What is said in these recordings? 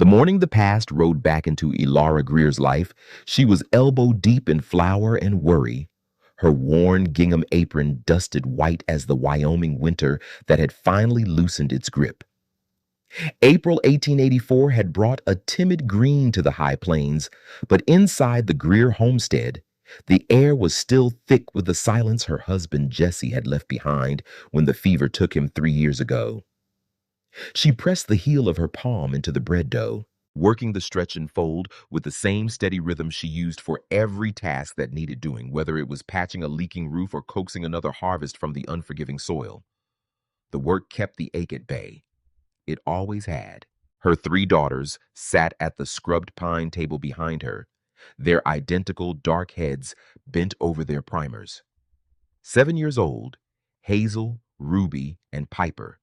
The morning the past rode back into Elara Greer's life, she was elbow deep in flour and worry, her worn gingham apron dusted white as the Wyoming winter that had finally loosened its grip. April 1884 had brought a timid green to the high plains, but inside the Greer homestead, the air was still thick with the silence her husband Jesse had left behind when the fever took him 3 years ago. She pressed the heel of her palm into the bread dough, working the stretch and fold with the same steady rhythm she used for every task that needed doing, whether it was patching a leaking roof or coaxing another harvest from the unforgiving soil. The work kept the ache at bay. It always had. Her 3 daughters sat at the scrubbed pine table behind her, their identical dark heads bent over their primers. 7 years old, Hazel, Ruby, and Piper,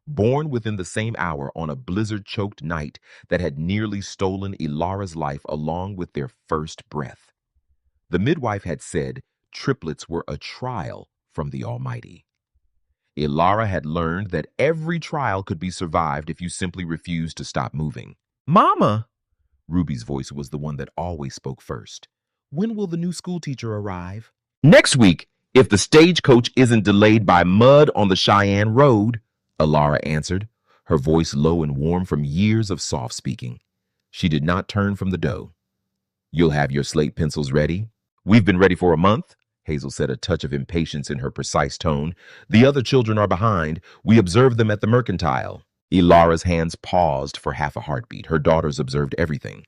born within the same hour on a blizzard-choked night that had nearly stolen Elara's life along with their first breath. The midwife had said triplets were a trial from the Almighty. Elara had learned that every trial could be survived if you simply refused to stop moving. "Mama!" Ruby's voice was the one that always spoke first. "When will the new school teacher arrive?" "Next week, if the stagecoach isn't delayed by mud on the Cheyenne Road," Elara answered, her voice low and warm from years of soft speaking. She did not turn from the dough. "You'll have your slate pencils ready?" "We've been ready for a month," Hazel said, a touch of impatience in her precise tone. "The other children are behind. We observed them at the mercantile." Elara's hands paused for half a heartbeat. Her daughters observed everything.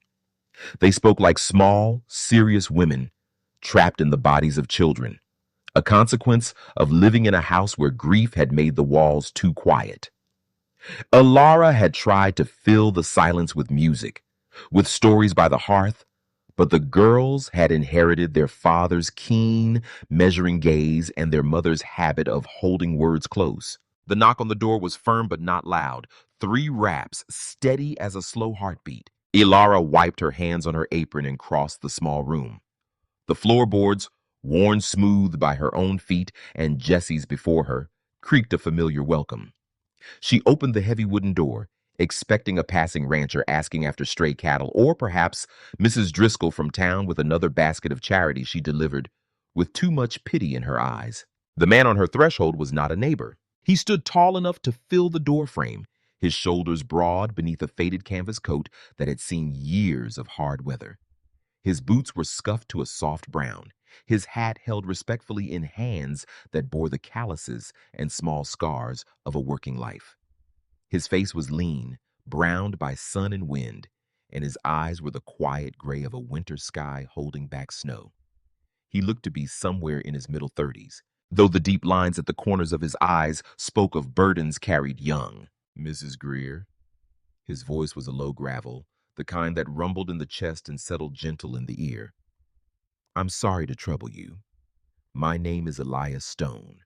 They spoke like small, serious women, trapped in the bodies of children, a consequence of living in a house where grief had made the walls too quiet. Elara had tried to fill the silence with music, with stories by the hearth, but the girls had inherited their father's keen, measuring gaze and their mother's habit of holding words close. The knock on the door was firm but not loud. 3 raps, steady as a slow heartbeat. Elara wiped her hands on her apron and crossed the small room. The floorboards, worn smooth by her own feet and Jesse's before her, creaked a familiar welcome. She opened the heavy wooden door, expecting a passing rancher asking after stray cattle, or perhaps Mrs. Driscoll from town with another basket of charity she delivered, with too much pity in her eyes. The man on her threshold was not a neighbor. He stood tall enough to fill the doorframe, his shoulders broad beneath a faded canvas coat that had seen years of hard weather. His boots were scuffed to a soft brown, his hat held respectfully in hands that bore the calluses and small scars of a working life. His face was lean, browned by sun and wind, and his eyes were the quiet gray of a winter sky holding back snow. He looked to be somewhere in his middle 30s, though the deep lines at the corners of his eyes spoke of burdens carried young. "Mrs. Greer?" His voice was a low gravel, the kind that rumbled in the chest and settled gentle in the ear. "I'm sorry to trouble you. My name is Elias Stone.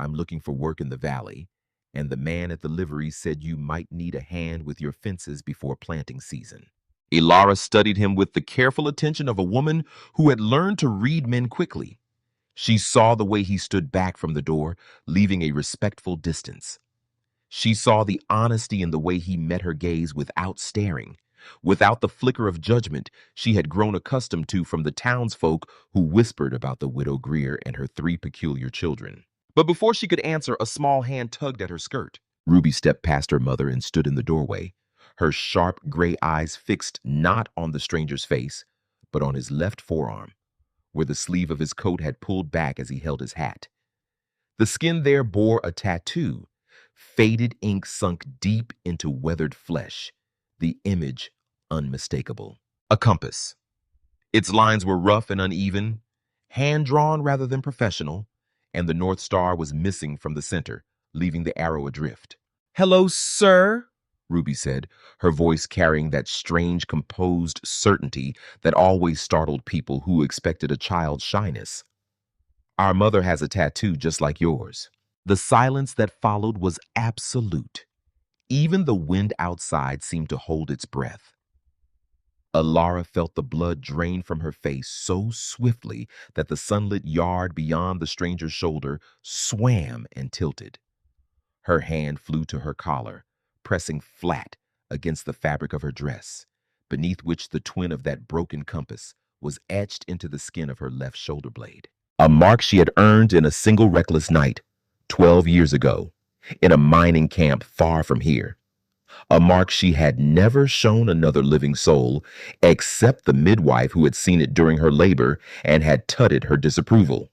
I'm looking for work in the valley, and the man at the livery said you might need a hand with your fences before planting season." Elara studied him with the careful attention of a woman who had learned to read men quickly. She saw the way he stood back from the door, leaving a respectful distance. She saw the honesty in the way he met her gaze without staring, without the flicker of judgment she had grown accustomed to from the townsfolk who whispered about the widow Greer and her 3 peculiar children. But before she could answer, a small hand tugged at her skirt. Ruby stepped past her mother and stood in the doorway, her sharp gray eyes fixed not on the stranger's face, but on his left forearm, where the sleeve of his coat had pulled back as he held his hat. The skin there bore a tattoo, faded ink sunk deep into weathered flesh, the image unmistakable. A compass. Its lines were rough and uneven, hand-drawn rather than professional, and the North Star was missing from the center, leaving the arrow adrift. "Hello, sir," Ruby said, her voice carrying that strange, composed certainty that always startled people who expected a child's shyness. "Our mother has a tattoo just like yours." The silence that followed was absolute. Even the wind outside seemed to hold its breath. Elara felt the blood drain from her face so swiftly that the sunlit yard beyond the stranger's shoulder swam and tilted. Her hand flew to her collar, pressing flat against the fabric of her dress, beneath which the twin of that broken compass was etched into the skin of her left shoulder blade. A mark she had earned in a single reckless night, 12 years ago, in a mining camp far from here. A mark she had never shown another living soul, except the midwife who had seen it during her labor and had tutted her disapproval.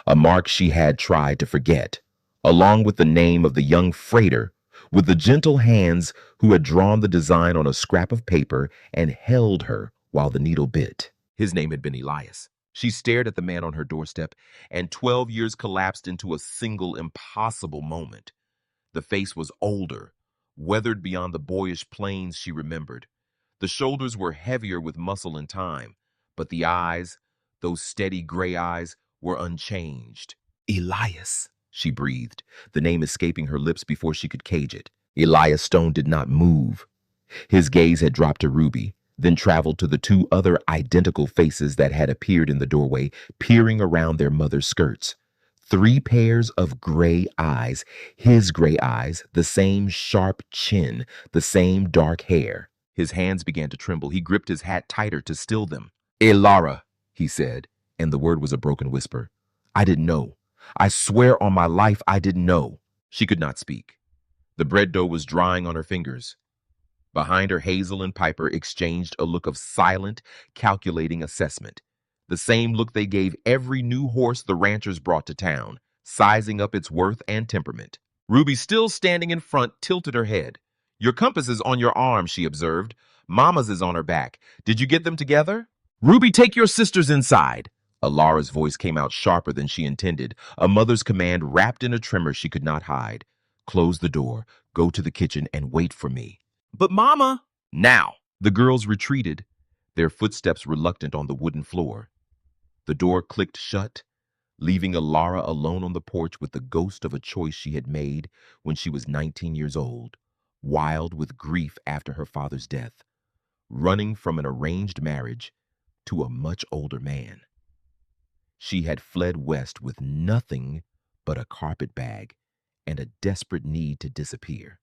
A mark she had tried to forget, along with the name of the young freighter with the gentle hands who had drawn the design on a scrap of paper and held her while the needle bit. His name had been Elias. She stared at the man on her doorstep, and 12 years collapsed into a single impossible moment. The face was older, weathered beyond the boyish planes she remembered. The shoulders were heavier with muscle and time, but the eyes, those steady gray eyes, were unchanged. Elias, she breathed, the name escaping her lips before she could cage it. Elias Stone did not move. His gaze had dropped to Ruby, then traveled to the two other identical faces that had appeared in the doorway, peering around their mother's skirts. 3 pairs of gray eyes, his gray eyes, the same sharp chin, the same dark hair. His hands began to tremble. He gripped his hat tighter to still them. Elara, he said, and the word was a broken whisper. I didn't know. I swear on my life I didn't know. She could not speak. The bread dough was drying on her fingers. Behind her, Hazel and Piper exchanged a look of silent, calculating assessment. The same look they gave every new horse the ranchers brought to town, sizing up its worth and temperament. Ruby, still standing in front, tilted her head. Your compass is on your arm, she observed. Mama's is on her back. Did you get them together? Ruby, take your sisters inside. Alara's voice came out sharper than she intended, a mother's command wrapped in a tremor she could not hide. Close the door, go to the kitchen, and wait for me. But Mama! Now! The girls retreated, their footsteps reluctant on the wooden floor. The door clicked shut, leaving Alara alone on the porch with the ghost of a choice she had made when she was 19 years old, wild with grief after her father's death, running from an arranged marriage to a much older man. She had fled west with nothing but a carpet bag and a desperate need to disappear.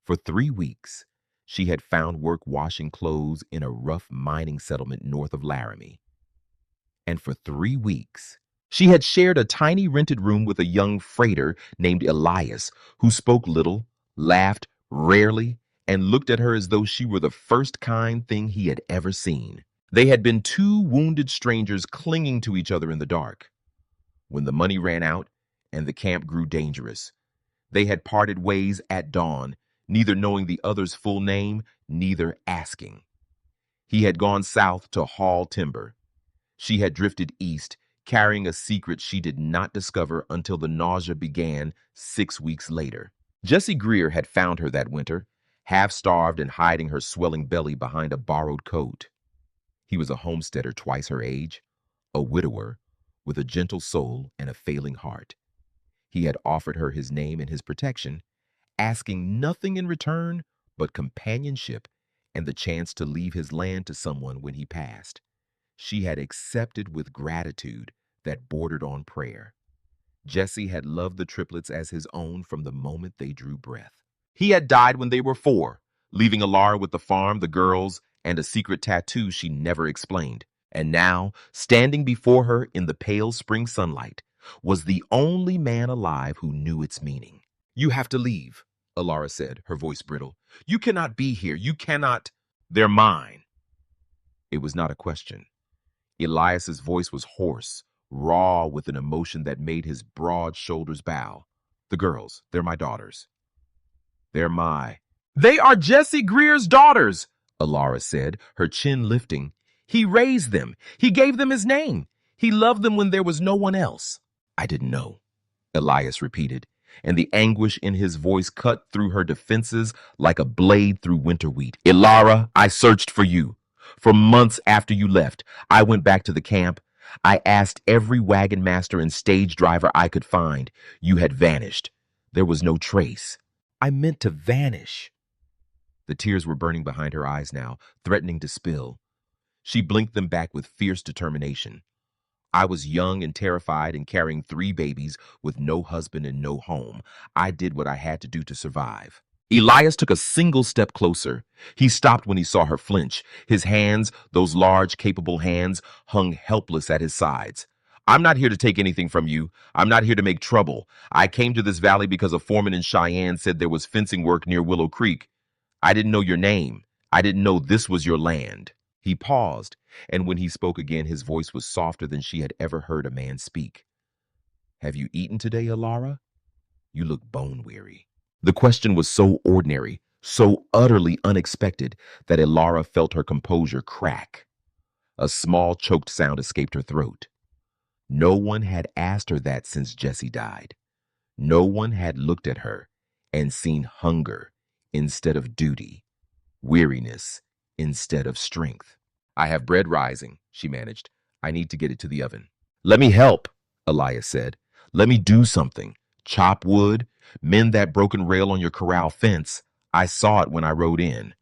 For 3 weeks, she had found work washing clothes in a rough mining settlement north of Laramie. And for 3 weeks, she had shared a tiny rented room with a young freighter named Elias, who spoke little, laughed rarely, and looked at her as though she were the first kind thing he had ever seen. They had been 2 wounded strangers clinging to each other in the dark. When the money ran out and the camp grew dangerous, they had parted ways at dawn, neither knowing the other's full name, neither asking. He had gone south to haul timber. She had drifted east, carrying a secret she did not discover until the nausea began 6 weeks later. Jessie Greer had found her that winter, half-starved and hiding her swelling belly behind a borrowed coat. He was a homesteader twice her age, a widower, with a gentle soul and a failing heart. He had offered her his name and his protection, asking nothing in return but companionship and the chance to leave his land to someone when he passed. She had accepted with gratitude that bordered on prayer. Jesse had loved the triplets as his own from the moment they drew breath. He had died when they were 4, leaving Alara with the farm, the girls, and a secret tattoo she never explained. And now, standing before her in the pale spring sunlight, was the only man alive who knew its meaning. You have to leave, Alara said, her voice brittle. You cannot be here. You cannot. They're mine. It was not a question. Elias's voice was hoarse, raw with an emotion that made his broad shoulders bow. The girls, they're my daughters. They are Jessie Greer's daughters, Alara said, her chin lifting. He raised them. He gave them his name. He loved them when there was no one else. I didn't know, Elias repeated, and the anguish in his voice cut through her defenses like a blade through winter wheat. Elara, I searched for you. For months after you left, I went back to the camp. I asked every wagon master and stage driver I could find. You had vanished. There was no trace. I meant to vanish. The tears were burning behind her eyes now, threatening to spill. She blinked them back with fierce determination. I was young and terrified and carrying 3 babies with no husband and no home. I did what I had to do to survive. Elias took a single step closer. He stopped when he saw her flinch. His hands, those large, capable hands, hung helpless at his sides. I'm not here to take anything from you. I'm not here to make trouble. I came to this valley because a foreman in Cheyenne said there was fencing work near Willow Creek. I didn't know your name. I didn't know this was your land. He paused, and when he spoke again, his voice was softer than she had ever heard a man speak. Have you eaten today, Alara? You look bone weary. The question was so ordinary, so utterly unexpected, that Ilara felt her composure crack. A small choked sound escaped her throat. No one had asked her that since Jesse died. No one had looked at her and seen hunger instead of duty, weariness instead of strength. I have bread rising, she managed. I need to get it to the oven. Let me help, Elias said. Let me do something. Chop wood, mend that broken rail on your corral fence. I saw it when I rode in.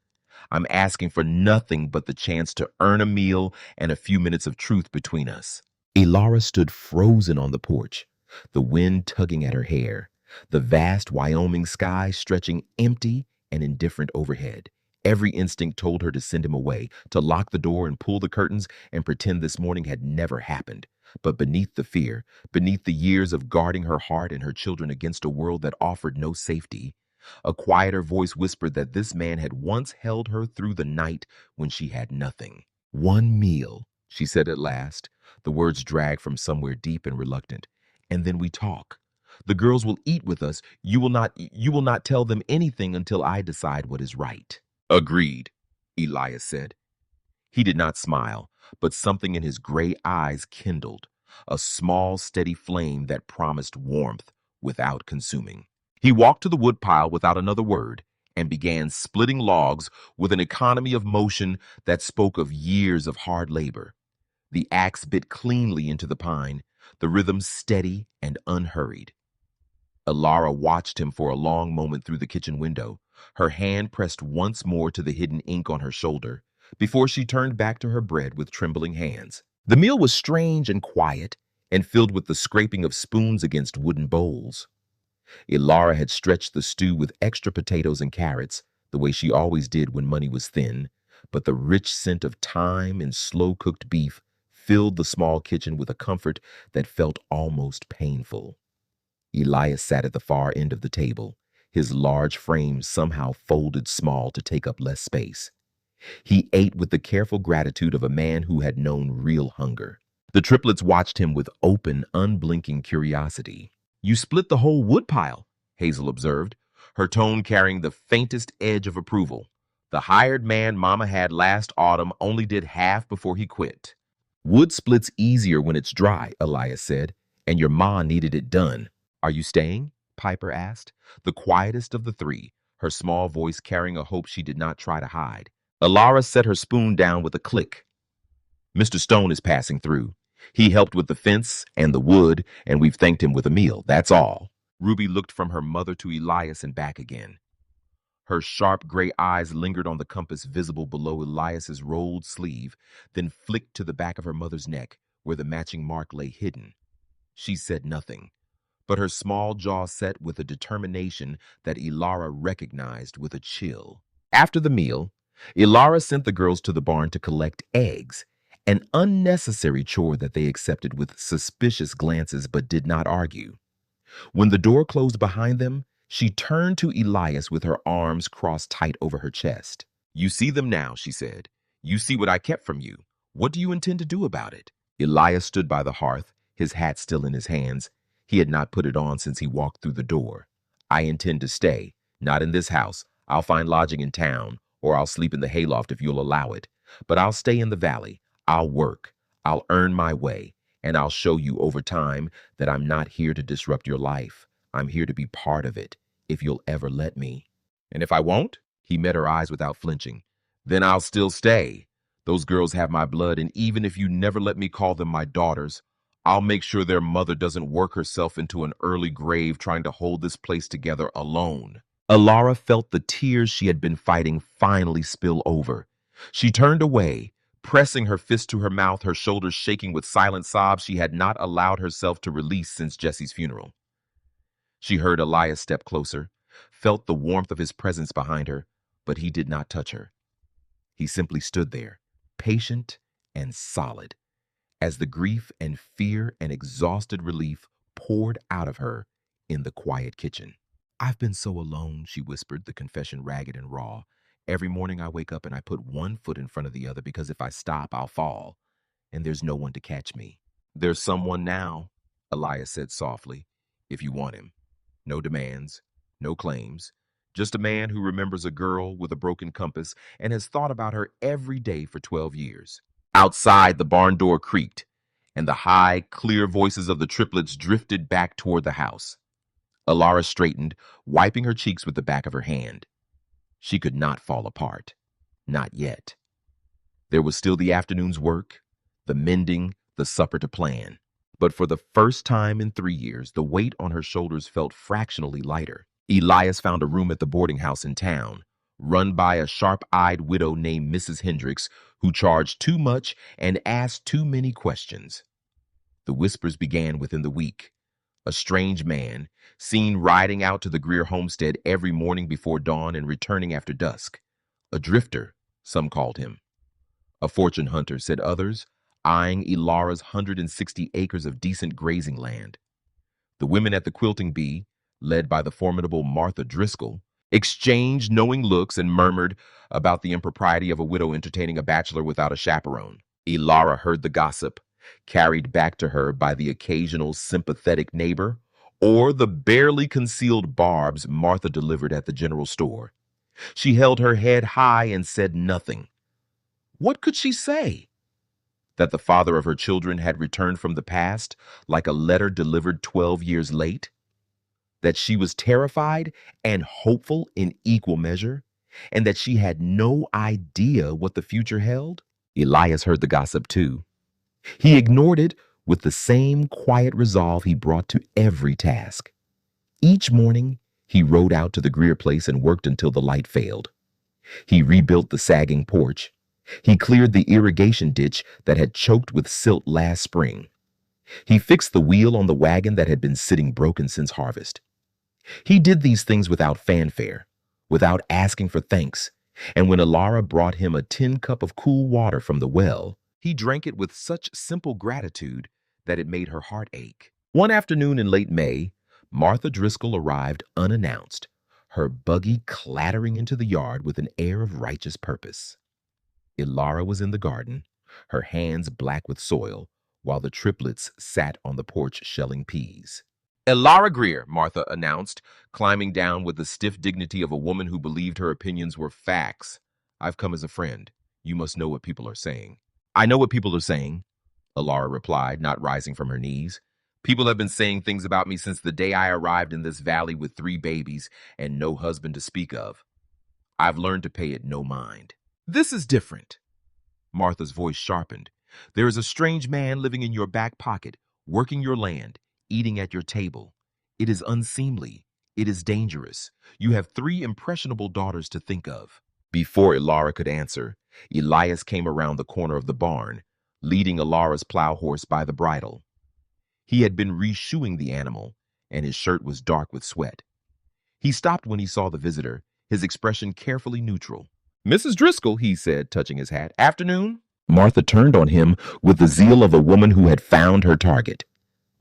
I'm asking for nothing but the chance to earn a meal and a few minutes of truth between us. Ilara stood frozen on the porch, the wind tugging at her hair, the vast Wyoming sky stretching empty and indifferent overhead. Every instinct told her to send him away, to lock the door and pull the curtains and pretend this morning had never happened. But beneath the fear, beneath the years of guarding her heart and her children against a world that offered no safety, a quieter voice whispered that this man had once held her through the night when she had nothing. One meal, she said at last, the words dragged from somewhere deep and reluctant. And then we talk. The girls will eat with us. You will not tell them anything until I decide what is right. Agreed, Elias said. He did not smile, but something in his gray eyes kindled, a small, steady flame that promised warmth without consuming. He walked to the woodpile without another word and began splitting logs with an economy of motion that spoke of years of hard labor. The axe bit cleanly into the pine, the rhythm steady and unhurried. Alara watched him for a long moment through the kitchen window, her hand pressed once more to the hidden ink on her shoulder, before she turned back to her bread with trembling hands. The meal was strange and quiet, and filled with the scraping of spoons against wooden bowls. Ilara had stretched the stew with extra potatoes and carrots, the way she always did when money was thin, but the rich scent of thyme and slow-cooked beef filled the small kitchen with a comfort that felt almost painful. Elias sat at the far end of the table, his large frame somehow folded small to take up less space. He ate with the careful gratitude of a man who had known real hunger. The triplets watched him with open, unblinking curiosity. You split the whole woodpile, Hazel observed, her tone carrying the faintest edge of approval. The hired man Mama had last autumn only did half before he quit. Wood splits easier when it's dry, Elias said, and your ma needed it done. Are you staying? Piper asked, the quietest of the three, her small voice carrying a hope she did not try to hide. Alara set her spoon down with a click. Mr. Stone is passing through. He helped with the fence and the wood, and we've thanked him with a meal, that's all. Ruby looked from her mother to Elias and back again. Her sharp gray eyes lingered on the compass visible below Elias's rolled sleeve, then flicked to the back of her mother's neck, where the matching mark lay hidden. She said nothing, but her small jaw set with a determination that Ilara recognized with a chill. After the meal, Ilara sent the girls to the barn to collect eggs, an unnecessary chore that they accepted with suspicious glances but did not argue. When the door closed behind them, she turned to Elias with her arms crossed tight over her chest. You see them now, she said. You see what I kept from you. What do you intend to do about it? Elias stood by the hearth, his hat still in his hands. He had not put it on since he walked through the door. I intend to stay, not in this house. I'll find lodging in town, or I'll sleep in the hayloft if you'll allow it. But I'll stay in the valley. I'll work. I'll earn my way. And I'll show you over time that I'm not here to disrupt your life. I'm here to be part of it, if you'll ever let me. And if I won't? He met her eyes without flinching. Then I'll still stay. Those girls have my blood, and even if you never let me call them my daughters, I'll make sure their mother doesn't work herself into an early grave trying to hold this place together alone. Alara felt the tears she had been fighting finally spill over. She turned away, pressing her fist to her mouth, her shoulders shaking with silent sobs she had not allowed herself to release since Jesse's funeral. She heard Elias step closer, felt the warmth of his presence behind her, but he did not touch her. He simply stood there, patient and solid, as the grief and fear and exhausted relief poured out of her in the quiet kitchen. "I've been so alone," she whispered, the confession ragged and raw. "Every morning I wake up and I put one foot in front of the other because if I stop, I'll fall, and there's no one to catch me." "There's someone now," Elias said softly, "if you want him. No demands, no claims. Just a man who remembers a girl with a broken compass and has thought about her every day for 12 years. Outside, the barn door creaked, and the high, clear voices of the triplets drifted back toward the house. Alara straightened, wiping her cheeks with the back of her hand. She could not fall apart. Not yet. There was still the afternoon's work, the mending, the supper to plan. But for the first time in 3 years, the weight on her shoulders felt fractionally lighter. Elias found a room at the boarding house in town, run by a sharp-eyed widow named Mrs. Hendricks, who charged too much and asked too many questions. The whispers began within the week. A strange man, seen riding out to the Greer homestead every morning before dawn and returning after dusk. A drifter, some called him. A fortune hunter, said others, eyeing Ilara's 160 acres of decent grazing land. The women at the quilting bee, led by the formidable Martha Driscoll, exchanged knowing looks and murmured about the impropriety of a widow entertaining a bachelor without a chaperone. Ilara heard the gossip, carried back to her by the occasional sympathetic neighbor, or the barely concealed barbs Martha delivered at the general store. She held her head high and said nothing. What could she say? That the father of her children had returned from the past, like a letter delivered 12 years late? That she was terrified and hopeful in equal measure, and that she had no idea what the future held? Elias heard the gossip too. He ignored it with the same quiet resolve he brought to every task. Each morning, he rode out to the Greer place and worked until the light failed. He rebuilt the sagging porch. He cleared the irrigation ditch that had choked with silt last spring. He fixed the wheel on the wagon that had been sitting broken since harvest. He did these things without fanfare, without asking for thanks, and when Ilara brought him a tin cup of cool water from the well, he drank it with such simple gratitude that it made her heart ache. One afternoon in late May, Martha Driscoll arrived unannounced, her buggy clattering into the yard with an air of righteous purpose. Ilara was in the garden, her hands black with soil, while the triplets sat on the porch shelling peas. "Ilara Greer," Martha announced, climbing down with the stiff dignity of a woman who believed her opinions were facts. "I've come as a friend. You must know what people are saying." "I know what people are saying," Ilara replied, not rising from her knees. "People have been saying things about me since the day I arrived in this valley with 3 babies and no husband to speak of. I've learned to pay it no mind." "This is different." Martha's voice sharpened. "There is a strange man living in your back pocket, working your land, eating at your table. It is unseemly. It is dangerous. You have 3 impressionable daughters to think of." Before Ilara could answer, Elias came around the corner of the barn, leading Ilara's plow horse by the bridle. He had been reshoeing the animal, and his shirt was dark with sweat. He stopped when he saw the visitor, his expression carefully neutral. "Mrs. Driscoll," he said, touching his hat. "Afternoon?" Martha turned on him with the zeal of a woman who had found her target.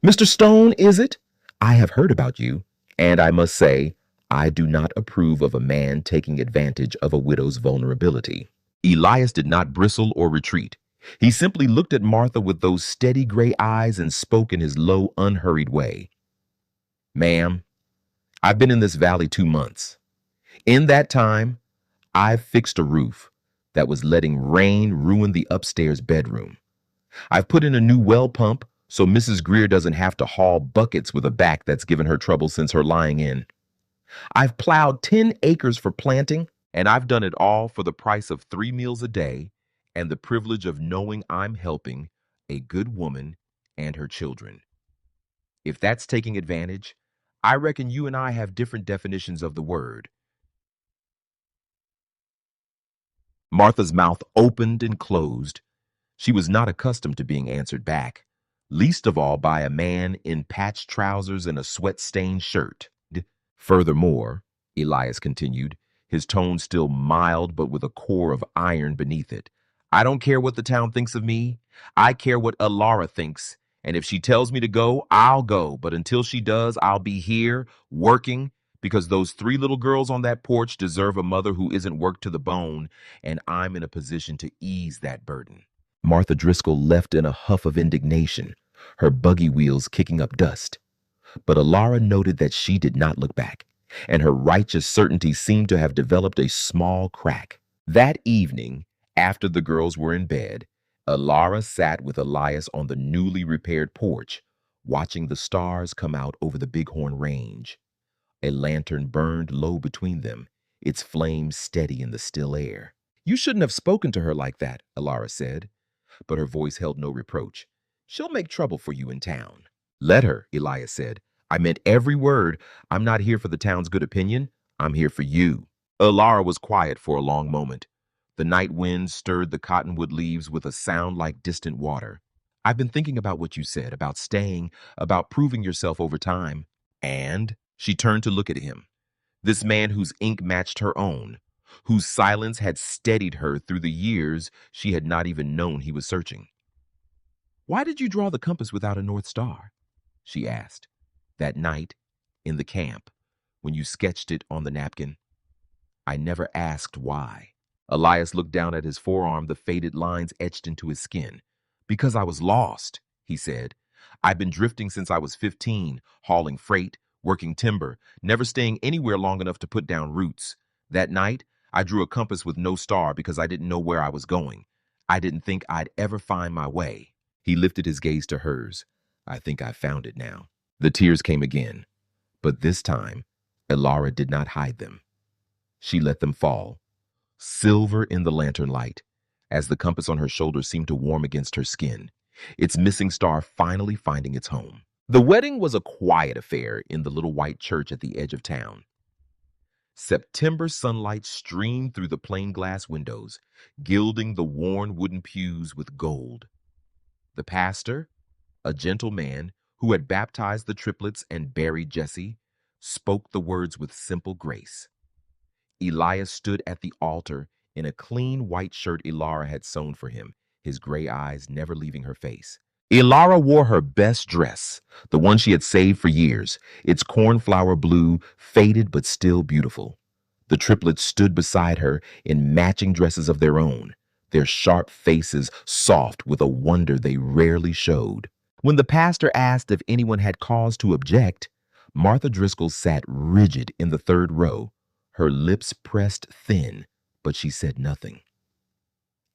"Mr. Stone, is it? I have heard about you, and I must say, I do not approve of a man taking advantage of a widow's vulnerability." Elias did not bristle or retreat. He simply looked at Martha with those steady gray eyes and spoke in his low, unhurried way. "Ma'am, I've been in this valley 2 months. In that time, I've fixed a roof that was letting rain ruin the upstairs bedroom. I've put in a new well pump so Mrs. Greer doesn't have to haul buckets with a back that's given her trouble since her lying in. I've plowed 10 acres for planting, and I've done it all for the price of 3 meals a day and the privilege of knowing I'm helping a good woman and her children. If that's taking advantage, I reckon you and I have different definitions of the word." Martha's mouth opened and closed. She was not accustomed to being answered back, least of all by a man in patched trousers and a sweat-stained shirt. Furthermore, Elias continued, his tone still mild but with a core of iron beneath it. I don't care what the town thinks of me. I care what Alara thinks. And if she tells me to go, I'll go. But until she does, I'll be here working because those three little girls on that porch deserve a mother who isn't worked to the bone, and I'm in a position to ease that burden. Martha Driscoll left in a huff of indignation, her buggy wheels kicking up dust. But Alara noted that she did not look back, and her righteous certainty seemed to have developed a small crack. That evening, after the girls were in bed, Alara sat with Elias on the newly repaired porch, watching the stars come out over the Bighorn Range. A lantern burned low between them, its flame steady in the still air. You shouldn't have spoken to her like that, Alara said, but her voice held no reproach. She'll make trouble for you in town. Let her, Elias said. I meant every word. I'm not here for the town's good opinion. I'm here for you. Alara was quiet for a long moment. The night wind stirred the cottonwood leaves with a sound like distant water. I've been thinking about what you said, about staying, about proving yourself over time. And she turned to look at him, this man whose ink matched her own, whose silence had steadied her through the years she had not even known he was searching. Why did you draw the compass without a North Star? She asked. That night, in the camp, when you sketched it on the napkin. I never asked why. Elias looked down at his forearm, the faded lines etched into his skin. Because I was lost, he said. I've been drifting since I was 15, hauling freight, working timber, never staying anywhere long enough to put down roots. That night, I drew a compass with no star because I didn't know where I was going. I didn't think I'd ever find my way. He lifted his gaze to hers. I think I found it now. The tears came again, but this time, Alara did not hide them. She let them fall, silver in the lantern light, as the compass on her shoulder seemed to warm against her skin, its missing star finally finding its home. The wedding was a quiet affair in the little white church at the edge of town. September sunlight streamed through the plain glass windows, gilding the worn wooden pews with gold. The pastor, a gentle man who had baptized the triplets and buried Jesse, spoke the words with simple grace. Elias stood at the altar in a clean white shirt Alara had sewn for him, his gray eyes never leaving her face. Alara wore her best dress, the one she had saved for years, its cornflower blue, faded but still beautiful. The triplets stood beside her in matching dresses of their own, their sharp faces soft with a wonder they rarely showed. When the pastor asked if anyone had cause to object, Martha Driscoll sat rigid in the third row, her lips pressed thin, but she said nothing.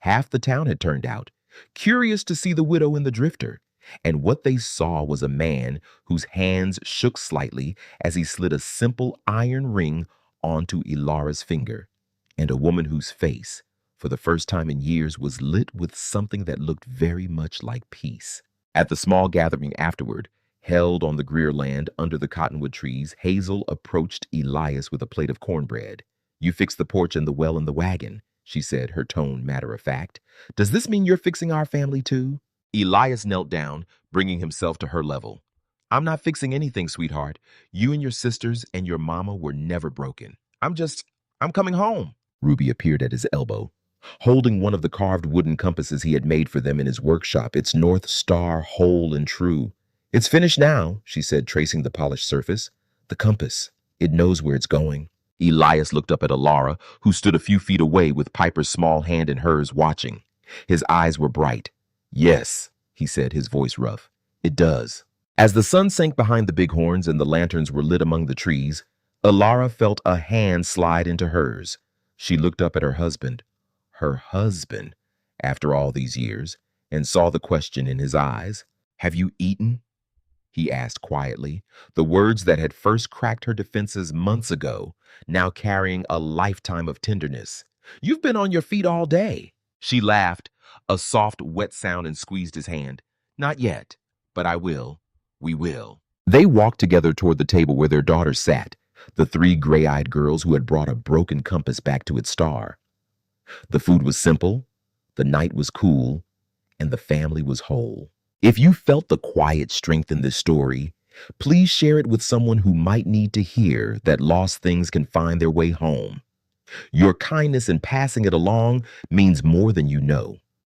Half the town had turned out, curious to see the widow and the drifter, and what they saw was a man whose hands shook slightly as he slid a simple iron ring onto Ilara's finger, and a woman whose face, for the first time in years, was lit with something that looked very much like peace. At the small gathering afterward, held on the Greer land under the cottonwood trees, Hazel approached Elias with a plate of cornbread. You fixed the porch and the well and the wagon, she said, her tone matter of fact. Does this mean you're fixing our family too? Elias knelt down, bringing himself to her level. I'm not fixing anything, sweetheart. You and your sisters and your mama were never broken. I'm coming home. Ruby appeared at his elbow, holding one of the carved wooden compasses he had made for them in his workshop, its North Star whole and true. It's finished now, she said, tracing the polished surface. The compass. It knows where it's going. Elias looked up at Alara, who stood a few feet away with Piper's small hand in hers, watching. His eyes were bright. Yes, he said, his voice rough. It does. As the sun sank behind the bighorns and the lanterns were lit among the trees, Alara felt a hand slide into hers. She looked up at her husband, after all these years, and saw the question in his eyes. Have you eaten? He asked quietly, the words that had first cracked her defenses months ago, now carrying a lifetime of tenderness. You've been on your feet all day. She laughed, a soft, wet sound, and squeezed his hand. Not yet, but I will. We will. They walked together toward the table where their daughters sat, the three gray-eyed girls who had brought a broken compass back to its star. The food was simple, the night was cool, and the family was whole. If you felt the quiet strength in this story, Please share it with someone who might need to hear that lost things can find their way home. Your kindness in passing it along means more than you know.